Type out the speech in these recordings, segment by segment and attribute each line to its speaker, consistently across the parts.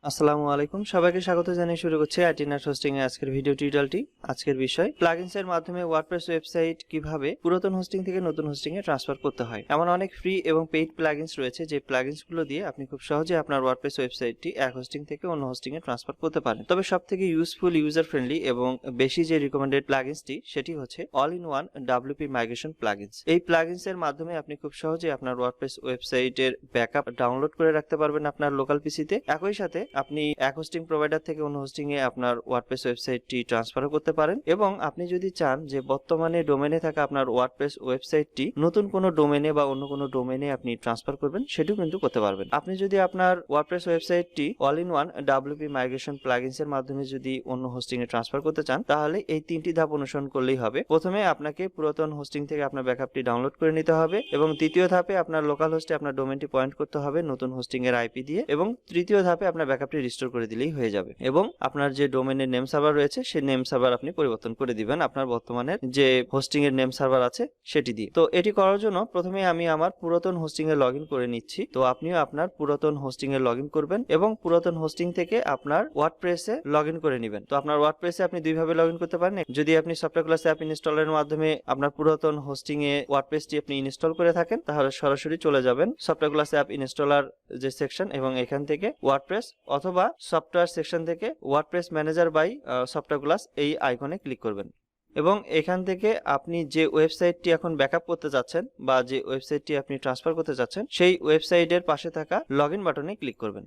Speaker 1: আসসালামু আলাইকুম, সবাইকে স্বাগত জানিয়ে শুরু করছি আইটি নেট হোস্টিং এর আজকের ভিডিও টিউটোরিয়ালটি। আজকের বিষয় প্লাগইনস এর মাধ্যমে ওয়ার্ডপ্রেস ওয়েবসাইট কিভাবে পুরাতন হোস্টিং থেকে নতুন হোস্টিং এ ট্রান্সফার করতে হয়। এমন অনেক ফ্রি এবং পেইড প্লাগইনস রয়েছে যে প্লাগইনস গুলো দিয়ে আপনি খুব সহজে আপনার ওয়ার্ডপ্রেস ওয়েবসাইটটি এক হোস্টিং থেকে অন্য হোস্টিং এ ট্রান্সফার করতে পারেন। তবে সবথেকে ইউজফুল, ইউজার ফ্রেন্ডলি এবং বেশি যে রিকমেন্ডেড প্লাগইনসটি সেটি হচ্ছে all in one WP migration plugins. এই প্লাগইনস এর মাধ্যমে আপনি খুব সহজে আপনার ওয়ার্ডপ্রেস ওয়েবসাইটের ব্যাকআপ ডাউনলোড করে রাখতে পারবেন আপনার লোকাল পিসিতে। একই সাথে আপনি এক হোস্টিং প্রোভাইডার থেকে অন্য হোস্টিং এ আপনার ওয়ার্ডপ্রেস ওয়েবসাইটটি ট্রান্সফার করতে পারেন, এবং আপনি যদি চান যে বর্তমানে ডোমেনে থাকা আপনার ওয়ার্ডপ্রেস ওয়েবসাইটটি নতুন কোনো ডোমেনে বা অন্য কোনো ডোমেনে আপনি ট্রান্সফার করবেন, সেটিও কিন্তু করতে পারবেন। আপনি যদি আপনার ওয়ার্ডপ্রেস ওয়েবসাইটটি all in one WP migration plugins এর মাধ্যমে যদি অন্য হোস্টিং এ ট্রান্সফার করতে চান, তাহলে এই তিনটি ধাপ অনুসরণ করলেই হবে। প্রথমে আপনাকে পুরাতন হোস্টিং থেকে আপনার ব্যাকআপটি ডাউনলোড করে নিতে হবে, এবং দ্বিতীয় ধাপে আপনার লোকাল হোস্টে আপনার ডোমেনটি পয়েন্ট করতে হবে নতুন হোস্টিং এর আইপি দিয়ে, এবং তৃতীয় ধাপে আপনার ব্যাকআপটি রিস্টোর করে দিলেই হয়ে যাবে। এবং আপনার যে ডোমেনের নেম সার্ভার রয়েছে সেই নেম সার্ভার আপনি পরিবর্তন করে দিবেন আপনার বর্তমানের যে হোস্টিং এর নেম সার্ভার আছে সেটি দিয়ে। তো এটি করার জন্য প্রথমে আমি আমার পুরাতন হোস্টিং এ লগইন করে নিচ্ছি। তো আপনিও আপনার পুরাতন হোস্টিং এ লগইন করবেন এবং পুরাতন হোস্টিং থেকে আপনার ওয়ার্ডপ্রেসে লগইন করে নেবেন। তো আপনার ওয়ার্ডপ্রেসে আপনি দুইভাবে লগইন করতে পারেন। যদি আপনি সফটওয়্যার ক্লাস অ্যাপ ইনস্টলের মাধ্যমে আপনার পুরাতন হোস্টিং এ ওয়ার্ডপ্রেসটি আপনি ইনস্টল করে থাকেন, তাহলে সরাসরি চলে যাবেন সফটওয়্যার ক্লাস অ্যাপ ইনস্টলার যে সেকশন, এবং এখান থেকে ওয়ার্ডপ্রেস, অথবা সফটওয়্যার সেকশন থেকে WordPress manager by software class এই আইকনে ক্লিক করবেন, এবং এখান থেকে আপনি যে ওয়েবসাইটটি এখন ব্যাকআপ করতে যাচ্ছেন বা যে ওয়েবসাইটটি আপনি ট্রান্সফার করতে যাচ্ছেন সেই ওয়েবসাইটের পাশে থাকা লগইন বাটনে ক্লিক করবেন।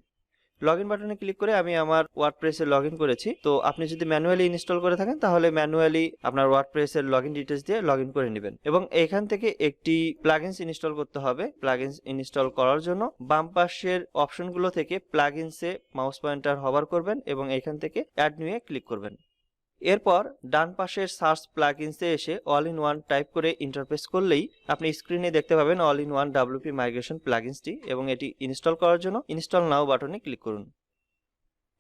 Speaker 1: লগইন বাটনে ক্লিক করে আমি আমার ওয়ার্ডপ্রেসে লগইন করেছি। তো আপনি যদি ম্যানুয়ালি ইনস্টল করে থাকেন তাহলে ম্যানুয়ালি আপনার ওয়ার্ডপ্রেসের লগইন ডিটেইলস দিয়ে লগইন করে নেবেন, এবং এখান থেকে একটি প্লাগইনস ইনস্টল করতে হবে। প্লাগইনস ইনস্টল করার জন্য বাম পাশের অপশনগুলো থেকে প্লাগইনসে মাউস পয়েন্টার হভার করবেন এবং এখান থেকে অ্যাড নিউয়ে ক্লিক করবেন। এরপর ডান পাশের সার্চ প্লাগইনসে এসে অল ইন ওয়ান টাইপ করে ইন্টারফেস করলেই আপনি স্ক্রিনে দেখতে পাবেন all in one WP migration প্লাগইনসটি, এবং এটি ইনস্টল করার জন্য ইনস্টল নাও বাটনে ক্লিক করুন।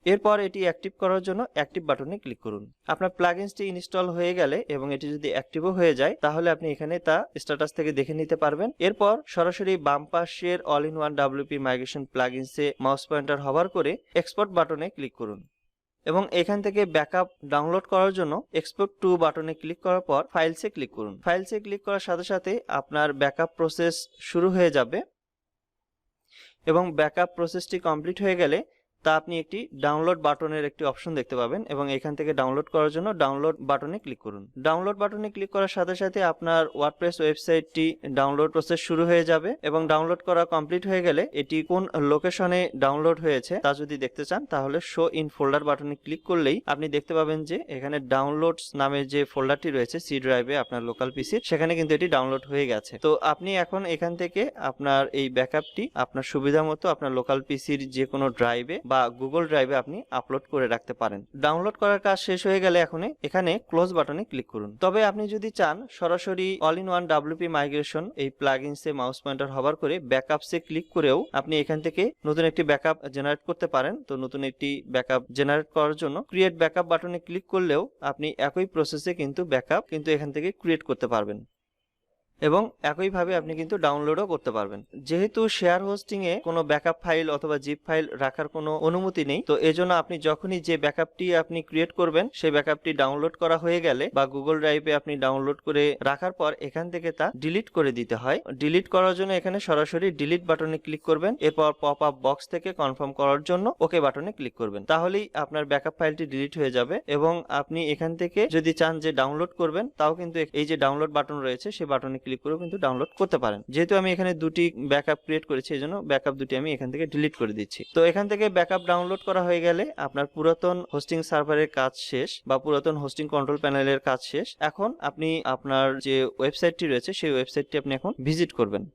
Speaker 1: এরপর এটি অ্যাক্টিভ করার জন্য অ্যাক্টিভ বাটনে ক্লিক করুন। আপনার প্লাগইনসটি ইনস্টল হয়ে গেলে এবং এটি যদি অ্যাক্টিভও হয়ে যায়, তাহলে আপনি এখানে তা স্ট্যাটাস থেকে দেখে নিতে পারবেন। এরপর সরাসরি বাম পাশের all in one WP migration প্লাগইনসে মাউস পয়েন্টার হভার করে এক্সপোর্ট বাটনে ক্লিক করুন, এবং এখান থেকে ব্যাকআপ ডাউনলোড করার জন্য এক্সপোর্ট টু বাটনে ক্লিক করার পর ফাইলসে ক্লিক করুন। ফাইলসে ক্লিক করার সাথে সাথে আপনার ব্যাকআপ প্রসেস শুরু হয়ে যাবে, এবং ব্যাকআপ প্রসেসটি কমপ্লিট হয়ে গেলে তা আপনি একটি ডাউনলোড বাটনের একটি অপশন দেখতে পাবেন, এবং এখান থেকে ডাউনলোড করার জন্য ডাউনলোড বাটনে ক্লিক করুন। ডাউনলোড বাটনে ক্লিক করার সাথে সাথে আপনার ওয়ার্ডপ্রেস ওয়েবসাইটটি ডাউনলোড প্রসেস শুরু হয়ে যাবে, এবং ডাউনলোড করা কমপ্লিট হয়ে গেলে এটি কোন লোকেশনে ডাউনলোড হয়েছে তা যদি দেখতে চান, তাহলে শো ইন ফোল্ডার বাটনে ক্লিক করলেই আপনি দেখতে পাবেন যে এখানে ডাউনলোডস নামে যে ফোল্ডারটি রয়েছে সি ড্রাইভে আপনার লোকাল পিসির, সেখানে কিন্তু এটি ডাউনলোড হয়ে গেছে। তো আপনি এখন এখান থেকে আপনার এই ব্যাকআপটি আপনার সুবিধা মতো আপনার লোকাল পিসির যে কোনো ড্রাইভে বা গুগল ড্রাইভে আপনি আপলোড করে রাখতে পারেন। ডাউনলোড করার কাজ শেষ হয়ে গেলে এখন এখানে ক্লোজ বাটনে ক্লিক করুন। তবে আপনি যদি চান সরাসরি all in one WP migration এই প্লাগইনসে মাউস পয়েন্টার হভার করে ব্যাকআপসে ক্লিক করেও আপনি এখান থেকে নতুন একটি ব্যাকআপ জেনারেট করতে পারেন। তো নতুন একটি ব্যাকআপ জেনারেট করার জন্য ক্রিয়েট ব্যাকআপ বাটনে ক্লিক করলেও আপনি একই প্রসেসে কিন্তু ব্যাকআপ কিন্তু এখান থেকে ক্রিয়েট করতে পারবেন, এবং একইভাবে আপনি কিন্তু ডাউনলোডও করতে পারবেন। যেহেতু শেয়ার হোস্টিং এ কোনো ব্যাকআপ ফাইল অথবা জিপ ফাইল রাখার কোনো অনুমতি নেই, তো এজন্য আপনি যখনই যে ব্যাকআপটি আপনি ক্রিয়েট করবেন সেই ব্যাকআপটি ডাউনলোড করা হয়ে গেলে বা গুগল ড্রাইভে আপনি ডাউনলোড করে রাখার পর এখান থেকে তা ডিলিট করে দিতে হয়। ডিলিট করার জন্য এখানে সরাসরি ডিলিট বাটনে ক্লিক করবেন, এরপর পপ আপ বক্স থেকে কনফার্ম করার জন্য ওকে বাটনে ক্লিক করবেন। তাহলেই আপনার ব্যাকআপ ফাইলটি ডিলিট হয়ে যাবে, এবং আপনি এখান থেকে যদি চান যে ডাউনলোড করবেন, তাও কিন্তু এই যে ডাউনলোড বাটন রয়েছে সেই বাটনে ক্লিক করে কিন্তু ডাউনলোড করতে পারেন। যেহেতু আমি এখানে দুটি ব্যাকআপ ক্রিয়েট করেছি, এজন্য ব্যাকআপ দুটি আমি এখান থেকে ডিলিট করে দিচ্ছি। তো এখান থেকে ব্যাকআপ ডাউনলোড করা হয়ে গেলে আপনার পুরাতন হোস্টিং সার্ভারের কাজ শেষ বা পুরাতন হোস্টিং কন্ট্রোল প্যানেলের কাজ শেষ। এখন আপনি আপনার যে ওয়েবসাইটটি রয়েছে সেই ওয়েবসাইটটি আপনি এখন ভিজিট করবেন।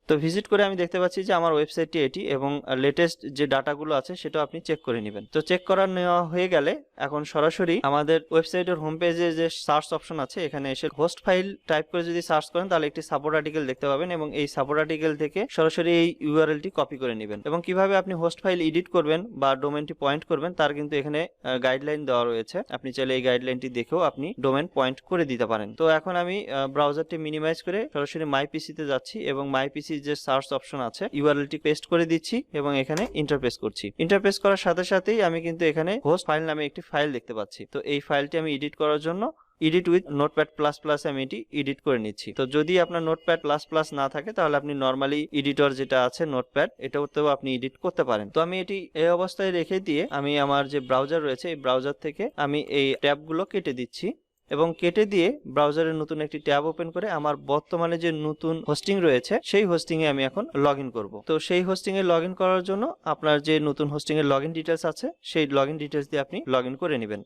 Speaker 1: তো ভিজিট করে আমি দেখতে পাচ্ছি যে আমার ওয়েবসাইটটি এটি, এবং লেটেস্ট যে ডাটাগুলো আছে সেটাও আপনি চেক করে নেবেন। তো চেক করা নেওয়া হয়ে গেলে এখন সরাসরি আমাদের ওয়েবসাইটের হোম পেজে যে সার্চ অপশন আছে এখানে এসে হোস্ট ফাইল টাইপ করে যদি সার্চ করেন তাহলে একটি সাপোর্ট আর্টিকেল দেখতে পাবেন, এবং এই সাপোর্ট আর্টিকেল থেকে সরাসরি এই ইউআরএলটি কপি করে নেবেন। এবং কিভাবে আপনি হোস্ট ফাইল এডিট করবেন বা ডোমেনটি পয়েন্ট করবেন তার কিন্তু এখানে গাইডলাইন দেওয়া রয়েছে। আপনি চাইলে এই গাইডলাইনটি দেখেও আপনি ডোমেন পয়েন্ট করে দিতে পারেন। তো এখন আমি ব্রাউজারটি মিনিমাইজ করে সরাসরি মাই পিসিতে যাচ্ছি, এবং মাই পিসি যে সার্চ অপশন আছে ইউআরএলটি পেস্ট করে দিচ্ছি এবং এখানে ইন্টারপ্রেস করছি। ইন্টারপ্রেস করার সাথে সাথেই আমি কিন্তু এখানে হোস্ট ফাইল নামে একটি ফাইল দেখতে পাচ্ছি। তো এই ফাইলটি আমি এডিট করার জন্য edit with notepad plus plus আমি এটি এডিট করে নিচ্ছি। তো যদি আপনার নোটপ্যাড প্লাস প্লাস না থাকে তাহলে আপনি নর্মালি এডিটর যেটা আছে নোটপ্যাড এটাতেও আপনি এডিট করতে পারেন। তো আমি এটি এই অবস্থায় রেখে দিয়ে আমি আমার যে ব্রাউজার রয়েছে এই ব্রাউজার থেকে আমি এই ট্যাবগুলো কেটে দিচ্ছি এবং কেটে দিয়ে ব্রাউজারে নতুন একটি ট্যাব ওপেন করে আমার বর্তমানে যে নতুন হোস্টিং রয়েছে সেই হোস্টিং এ আমি এখন লগ ইন করবো। তো সেই হোস্টিং এ লগ ইন করার জন্য আপনার যে নতুন হোস্টিং এর লগ ইন ডিটেলস আছে সেই লগ ইন ডিটেলস দিয়ে আপনি লগ ইন করে নেবেন।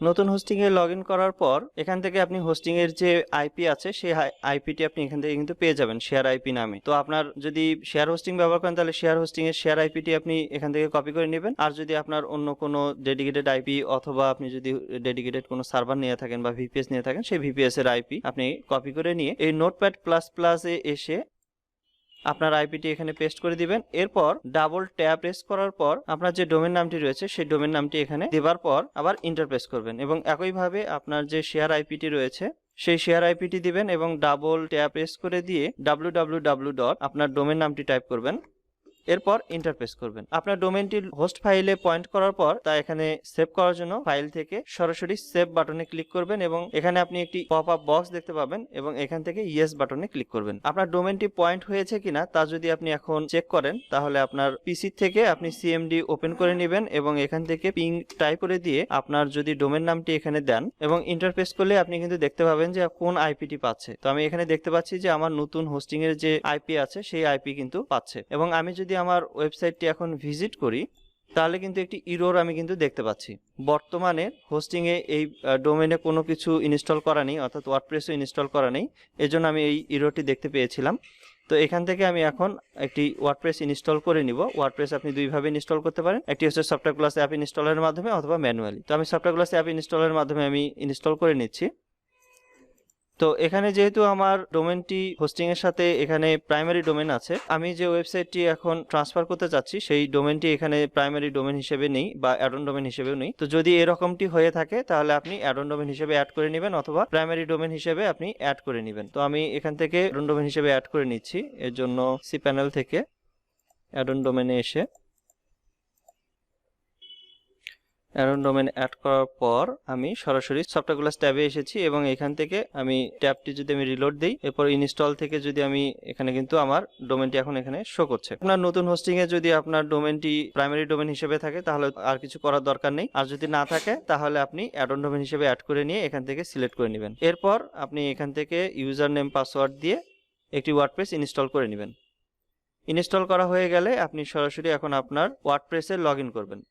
Speaker 1: নতুন হোস্টিং এ লগ ইন করার পর এখান থেকে আপনি হোস্টিং এর যে আইপি আছে সেই আইপিটি আপনি এখান থেকে কিন্তু পেয়ে যাবেন শেয়ার আইপি নামে। তো আপনার যদি শেয়ার হোস্টিং ব্যবহার করেন তাহলে শেয়ার হোস্টিং এর শেয়ার আইপিটি আপনি এখান থেকে কপি করে নেবেন। আর যদি আপনার অন্য কোনো ডেডিকেটেড আইপি অথবা আপনি যদি ডেডিকেটেড কোনো সার্ভার নিয়ে থাকেন বা ভিপিএস নিয়ে থাকেন সেই ভিপিএস এর আইপি আপনি কপি করে নিয়ে এই নোটপ্যাড প্লাস প্লাস এ এসে আপনার আইপিটি এখানে পেস্ট করে দিবেন। এরপর ডাবল ট্যাব প্রেস করার পর আপনার যে ডোমেন নামটি রয়েছে সেই ডোমেন নামটি এখানে দেবার পর আবার ইন্টার প্রেস করবেন এবং একইভাবে আপনার যে শেয়ার আইপিটি রয়েছে সেই শেয়ার আইপিটি দিবেন এবং ডাবল ট্যাব প্রেস করে দিয়ে www. আপনার ডোমেন নামটি টাইপ করবেন। এরপর ইন্টারপ্রেস করবেন। আপনার ডোমেনটি হোস্ট ফাইলে পয়েন্ট করার পর তা এখানে সেভ করার জন্য ফাইল থেকে সরাসরি সেভ বাটনে ক্লিক করবেন এবং এখানে আপনি একটি পপ আপ বক্স দেখতে পাবেন এবং এখান থেকে ইয়েস বাটনে ক্লিক করবেন। আপনার ডোমেনটি পয়েন্ট হয়েছে কিনা তা যদি আপনি এখন চেক করেন তাহলে আপনার পিসি থেকে আপনি সিএমডি ওপেন করে নেবেন এবং এখান থেকে পিং টাইপ করে দিয়ে আপনার যদি ডোমেন নামটি এখানে দেন এবং ইন্টারপ্রেস করলে আপনি কিন্তু দেখতে পাবেন যে কোন আইপিটি পাচ্ছে। তো আমি এখানে দেখতে পাচ্ছি যে আমার নতুন হোস্টিং এর যে আইপি আছে সেই আইপি কিন্তু পাচ্ছে এবং আমি যদি আমার ওয়েবসাইটটি এখন ভিজিট করি তাহলে কিন্তু একটি ইরর আমি কিন্তু দেখতে পাচ্ছি। বর্তমানে হোস্টিং এ এই ডোমেনে কোনো কিছু ইনস্টল করা নেই, অর্থাৎ ওয়ার্ডপ্রেসও ইনস্টল করা নেই, এজন্য আমি এই ইররটি দেখতে পেয়েছিলাম। তো এখান থেকে আমি এখন একটি ওয়ার্ডপ্রেস ইনস্টল করে নিব। ওয়ার্ডপ্রেস আপনি দুইভাবে ইনস্টল করতে পারেন, একটি হচ্ছে সফটওয়্যার ক্লাস অ্যাপ ইনস্টলের মাধ্যমে অথবা ম্যানুয়ালি। তো আমি সফটওয়্যার ক্লাস অ্যাপ ইনস্টলের মাধ্যমে আমি ইনস্টল করে নিচ্ছি। তো এখানে যেহেতু আমার ডোমেনটি হোস্টিং এর সাথে এখানে প্রাইমারি ডোমেন আছে, আমি যে ওয়েবসাইটটি এখন ট্রান্সফার করতে চাচ্ছি সেই ডোমেনটি এখানে প্রাইমারি ডোমেন হিসেবে নেই বা অ্যাড অন ডোমেন হিসেবেও নেই। তো যদি এরকমটি হয়ে থাকে তাহলে আপনি অ্যাড অন ডোমেন হিসেবে অ্যাড করে নেবেন অথবা প্রাইমারি ডোমেন হিসেবে আপনি অ্যাড করে নেবেন। তো আমি এখান থেকে অ্যাড অন ডোমেন হিসেবে অ্যাড করে নিচ্ছি। এর জন্য সি প্যানেল থেকে অ্যাড অন ডোমেনে এসে অ্যাড অন ডোমেন অ্যাড করার পর আমি সরাসরি সফটওয়্যার ক্লাস ট্যাবে এসেছি এবং এখান থেকে আমি ট্যাবটি যদি আমি রিলোড দিই এরপর ইনস্টল থেকে যদি আমি এখানে কিন্তু আমার ডোমেনটি এখন এখানে শো করছে। আপনার নতুন হোস্টিং এ যদি আপনার ডোমেনটি প্রাইমারি ডোমেন হিসেবে থাকে তাহলে আর কিছু করার দরকার নেই, আর যদি না থাকে তাহলে আপনি অ্যাড অন ডোমেন হিসেবে অ্যাড করে নিয়ে এখান থেকে সিলেক্ট করে নেবেন। এরপর আপনি এখান থেকে ইউজার নেম পাসওয়ার্ড দিয়ে একটি ওয়ার্ডপ্রেস ইনস্টল করে নেবেন। ইনস্টল করা হয়ে গেলে আপনি সরাসরি এখন আপনার ওয়ার্ডপ্রেসে লগ ইন করবেন।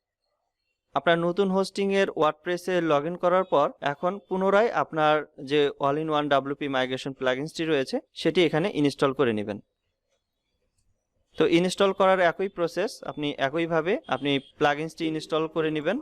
Speaker 1: আপনার নতুন হোস্টিং এর ওয়ার্ডপ্রেসে লগ ইন করার পর এখন পুনরায় আপনার যে all in one WP migration প্লাগইনসটি রয়েছে সেটি এখানে ইনস্টল করে নেবেন। তো ইনস্টল করার একই প্রসেস, আপনি একইভাবে আপনি প্লাগইনসটি ইনস্টল করে নেবেন।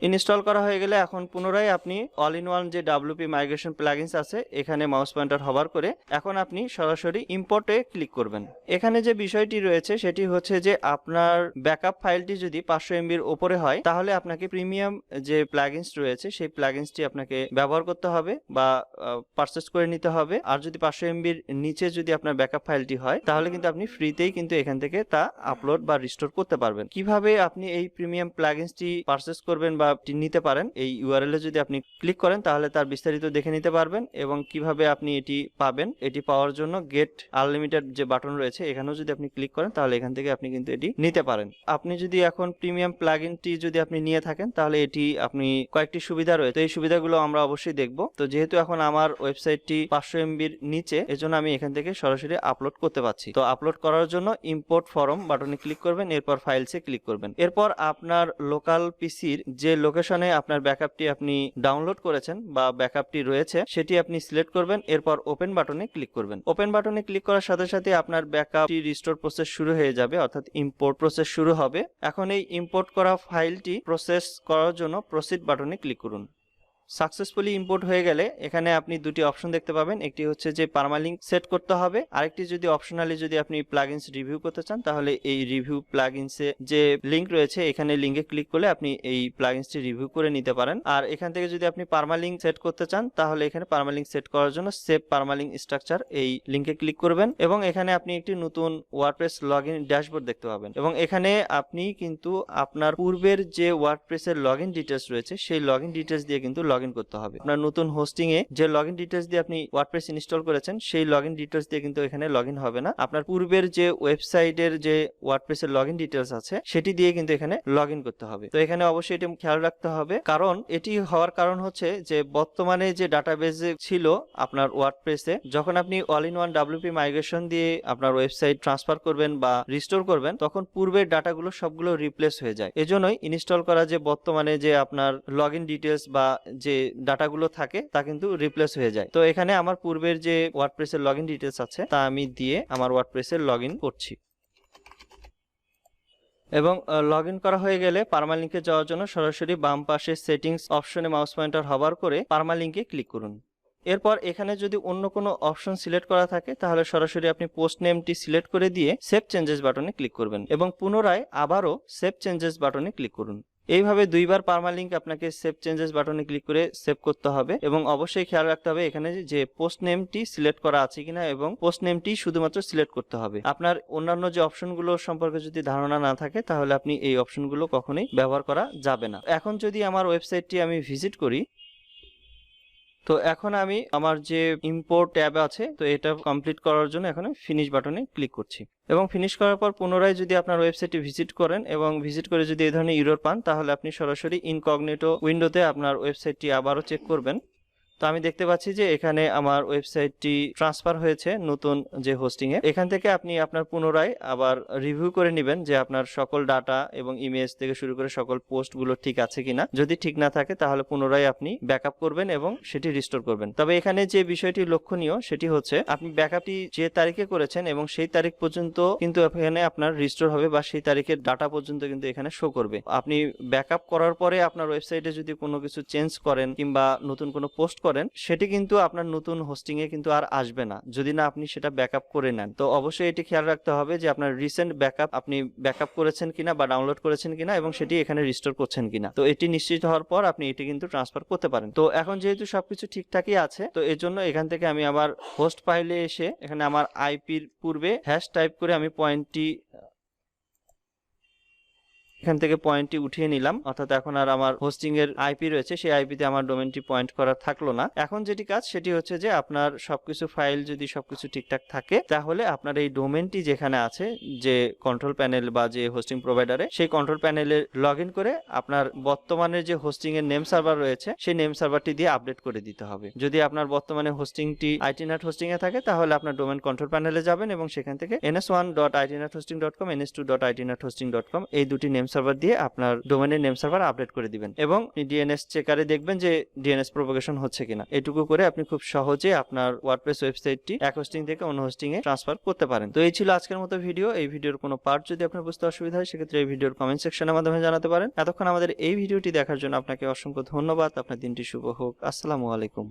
Speaker 1: ইনস্টল করা হয়ে গেলে এখন পুনরায় আপনি অল ইন ওয়ান যে ডাব্লিউপি মাইগ্রেশন প্লাগইনস আছে এখানে মাউস পয়েন্টার হভার করে এখন আপনি সরাসরি ইম্পোর্টে ক্লিক করবেন। এখানে যে বিষয়টি রয়েছে সেটি হচ্ছে যে আপনার ব্যাকআপ ফাইলটি যদি 500 MB এর উপরে হয় তাহলে আপনাকে প্রিমিয়াম যে প্লাগইনস রয়েছে সেই প্লাগইনসটি আপনাকে ব্যবহার করতে হবে বা পারচেজ করে নিতে হবে। আর যদি 500 MB এর নিচে যদি আপনার ব্যাকআপ ফাইলটি হয় তাহলে কিন্তু আপনি ফ্রিতেই কিন্তু এখান থেকে তা আপলোড বা রিস্টোর করতে পারবেন। কিভাবে আপনি এই প্রিমিয়াম প্লাগইনসটি পারচেজ করবেন বা নিতে পারেন এই ইউআরএল এ যদি আপনি ক্লিক করেন তাহলে তার বিস্তারিত দেখে নিতে পারবেন এবং কিভাবে আপনি এটি পাবেন। এটি পাওয়ার জন্য গেট আনলিমিটেড যে বাটন রয়েছে এখানেও যদি আপনি ক্লিক করেন তাহলে এখান থেকে আপনি কিন্তু এটি নিতে পারেন। আপনি যদি এখন প্রিমিয়াম প্লাগইনটি যদি আপনি নিয়ে থাকেন তাহলে এটি আপনি কয়েকটি সুবিধা রয়েছে, এই সুবিধাগুলো আমরা অবশ্যই দেখব। তো যেহেতু এখন আমার ওয়েবসাইটটি 500 MB এর নিচে এজন্য আমি এখান থেকে সরাসরি আপলোড করতে পারছি। তো আপলোড করার জন্য ইম্পোর্ট ফরম বাটনে ক্লিক করবেন, এরপর ফাইলসে ক্লিক করবেন। এরপর আপনার লোকাল পিসির যে লোকেশনে আপনার ব্যাকআপটি আপনি ডাউনলোড করেছেন বা ব্যাকআপটি রয়েছে সেটি আপনি সিলেক্ট করবেন, এরপর ওপেন বাটনে ক্লিক করবেন। ওপেন বাটনে ক্লিক করার সাথে সাথে আপনার ব্যাকআপটি রিস্টোর প্রসেস শুরু হয়ে যাবে, অর্থাৎ ইম্পোর্ট প্রসেস শুরু হবে। এখন এই ইম্পোর্ট করা ফাইলটি প্রসেস করার জন্য প্রসিড বাটনে ক্লিক করুন। সাকসেসফুলি ইম্পোর্ট হয়ে গেলে এখানে আপনি দুটি অপশন দেখতে পাবেন। একটি হচ্ছে যে পার্মালিঙ্ক সেট করতে হবে, আরেকটি যদি অপশনালি যদি আপনি প্লাগইনস রিভিউ করতে চান তাহলে এই রিভিউ প্লাগইনসে যে লিংক রয়েছে এখানে লিংকে ক্লিক করলে আপনি এই প্লাগইনসটি রিভিউ করে নিতে পারেন। আর এখান থেকে যদি আপনি পার্মালিঙ্ক সেট করতে চান তাহলে এখানে পার্মালিঙ্ক সেট করার জন্য সেভ পার্মালিঙ্ক স্ট্রাকচার এই লিংকে ক্লিক করবেন এবং এখানে আপনি একটি নতুন ওয়ার্ডপ্রেস লগইন ড্যাশবোর্ড দেখতে পাবেন এবং এখানে আপনি কিন্তু আপনার পূর্বের যে ওয়ার্ডপ্রেসের লগইন ডিটেইলস রয়েছে সেই লগইন ডিটেইলস দিয়ে কিন্তু লগইন করতে হবে। আপনার নতুন হোস্টিং এ যে লগইন ডিটেইলস দিয়ে আপনি ওয়ার্ডপ্রেস ইনস্টল করেছেন সেই লগইন ডিটেইলস দিয়ে কিন্তু এখানে লগইন হবে না। আপনার পূর্বের যে ওয়েবসাইটের যে ওয়ার্ডপ্রেসের লগইন ডিটেইলস আছে সেটি দিয়ে কিন্তু এখানে লগইন করতে হবে। তো এখানে অবশ্যই এটি খেয়াল রাখতে হবে, কারণ এটি হওয়ার কারণ হচ্ছে যে বর্তমানে যে ডাটাবেসে ছিল আপনার ওয়ার্ডপ্রেসে যখন আপনি all in one WP migration দিয়ে আপনার ওয়েবসাইট ট্রান্সফার করবেন বা রিস্টোর করবেন তখন পূর্বের ডাটাগুলো সবগুলো রিপ্লেস হয়ে যায়। এজন্যই ইনস্টল করা যে বর্তমানে যে আপনার লগইন ডিটেইলস বা যে ডাটাগুলো থাকে তা কিন্তু রিপ্লেস হয়ে যায়। তো এখানে আমার পূর্বের যে ওয়ার্ডপ্রেসের লগইন ডিটেইলস আছে তা আমি দিয়ে আমার ওয়ার্ডপ্রেসের লগইন করছি এবং লগইন করা হয়ে গেলে পার্মালিঙ্কে যাওয়ার জন্য সরাসরি বাম পাশে সেটিংস অপশনে মাউস পয়েন্টার হভার করে পার্মালিঙ্কে ক্লিক করুন। এরপর এখানে যদি অন্য কোনো অপশন সিলেক্ট করা থাকে তাহলে সরাসরি আপনি পোস্ট নেমটি সিলেক্ট করে দিয়ে সেভ চেঞ্জেস বাটনে ক্লিক করবেন এবং পুনরায় আবারও সেভ চেঞ্জেস বাটনে ক্লিক করুন। এইভাবে দুইবার পার্মালিঙ্ক আপনাকে সেভ চেঞ্জেস বাটনে ক্লিক করে সেভ করতে হবে এবং অবশ্যই খেয়াল রাখতে হবে এখানে যে পোস্ট নেমটি সিলেক্ট করা আছে কিনা এবং পোস্ট নেমটি শুধুমাত্র সিলেক্ট করতে হবে। আপনার অন্যান্য যে অপশনগুলো সম্পর্কে যদি ধারণা না থাকে তাহলে আপনি এই অপশনগুলো কখনোই ব্যবহার করা যাবে না। এখন যদি আমার ওয়েবসাইটটি আমি ভিজিট করি, তো এখন আমি আমার যে ইম্পোর্ট ট্যাব আছে তো এটা কমপ্লিট করার জন্য এখন ফিনিশ বাটনে ক্লিক করছি এবং ফিনিশ করার পর পুনরায় যদি আপনার ওয়েবসাইটটি ভিজিট করেন এবং ভিজিট করে যদি এই ধরনের এরর পান তাহলে আপনি সরাসরি ইনকগনিটো উইন্ডোতে আপনার ওয়েবসাইটটি আবারও চেক করবেন। তো আমি দেখতে পাচ্ছি যে এখানে আমার ওয়েবসাইটটি ট্রান্সফার হয়েছে নতুন যে হোস্টিং এ। এখান থেকে আপনি আপনার পুনরায় আবার রিভিউ করে নেবেন যে আপনার সকল ডাটা এবং ইমেজ থেকে শুরু করে সকল পোস্টগুলো ঠিক আছে কিনা। যদি ঠিক না থাকে তাহলে পুনরায় আপনি ব্যাকআপ করবেন এবং সেটি রিস্টোর করবেন। তবে এখানে যে বিষয়টি লক্ষণীয় সেটি হচ্ছে আপনি ব্যাকআপটি যে তারিখে করেছেন এবং সেই তারিখ পর্যন্ত কিন্তু এখানে আপনার রিস্টোর হবে বা সেই তারিখের ডাটা পর্যন্ত কিন্তু এখানে শো করবে। আপনি ব্যাকআপ করার পরে আপনার ওয়েবসাইটে যদি কোনো কিছু চেঞ্জ করেন কিংবা নতুন কোনো পোস্ট করেন সেটি কিন্তু আপনার নতুন হোস্টিং এ কিন্তু আর আসবে না যদি না আপনি সেটা ব্যাকআপ করে নেন। তো অবশ্যই এটি খেয়াল রাখতে হবে যে আপনার রিসেন্ট ব্যাকআপ আপনি ব্যাকআপ করেছেন কিনা বা ডাউনলোড করেছেন কিনা এবং সেটি এখানে রিস্টোর করছেন কিনা। তো এটি নিশ্চিত হওয়ার পর আপনি এটি কিন্তু ট্রান্সফার করতে পারেন। তো এখন যেহেতু সবকিছু ঠিকঠাকই আছে তো এর জন্য এখান থেকে আমি আবার হোস্ট ফাইলে এসে এখানে আমার আইপির পূর্বে হ্যাশ টাইপ করে আমি পয়েন্টটি এখান থেকে পয়েন্টটি উঠিয়ে নিলাম, অর্থাৎ এখন আর আমার হোস্টিং এর আইপি রয়েছে সেই আইপিতে আমার ডোমেনটি পয়েন্ট করা থাকলো না। এখন যেটি কাজ সেটি হচ্ছে যে আপনার সবকিছু ফাইল যদি সবকিছু ঠিকঠাক থাকে তাহলে আপনার এই ডোমেনটি যেখানে আছে যে কন্ট্রোল প্যানেল বা যে হোস্টিং প্রোভাইডারে সেই কন্ট্রোল প্যানেলে লগ ইন করে আপনার বর্তমানে যে হোস্টিং এর নেম সার্ভার রয়েছে সেই নেম সার্ভারটি দিয়ে আপডেট করে দিতে হবে। যদি আপনার বর্তমানে হোস্টিংটি আইটিনেট হোস্টিং এ থাকে তাহলে আপনার ডোমেন কন্ট্রোল প্যানেলে যাবেন এবং সেখান থেকে ns1.itnethosting.com ns2.itnethosting.com এই দুটি নেম সার্ভার দিয়ে আপনার ডোমেনের নেম সার্ভার আপডেট করে দিবেন এবং ডিএনএস চেকারে দেখবেন যে ডিএনএস প্রোপাগেশন হচ্ছে কিনা। এটুকু করে আপনি খুব সহজে আপনার ওয়ার্ডপ্রেস ওয়েবসাইটটি এক হোস্টিং থেকে অন্য হোস্টিং এ ট্রান্সফার করতে পারেন। তো এই ছিল আজকের মতো ভিডিও। এই ভিডিওর কোনো পার্ট যদি আপনার বুঝতে অসুবিধা হয় সেক্ষেত্রে এই ভিডিওর কমেন্ট সেকশনের মাধ্যমে জানাতে পারেন। এতক্ষণ আমাদের এই ভিডিওটি দেখার জন্য আপনাকে অসংখ্য ধন্যবাদ। আপনার দিনটি শুভ হোক। আসসালামু আলাইকুম।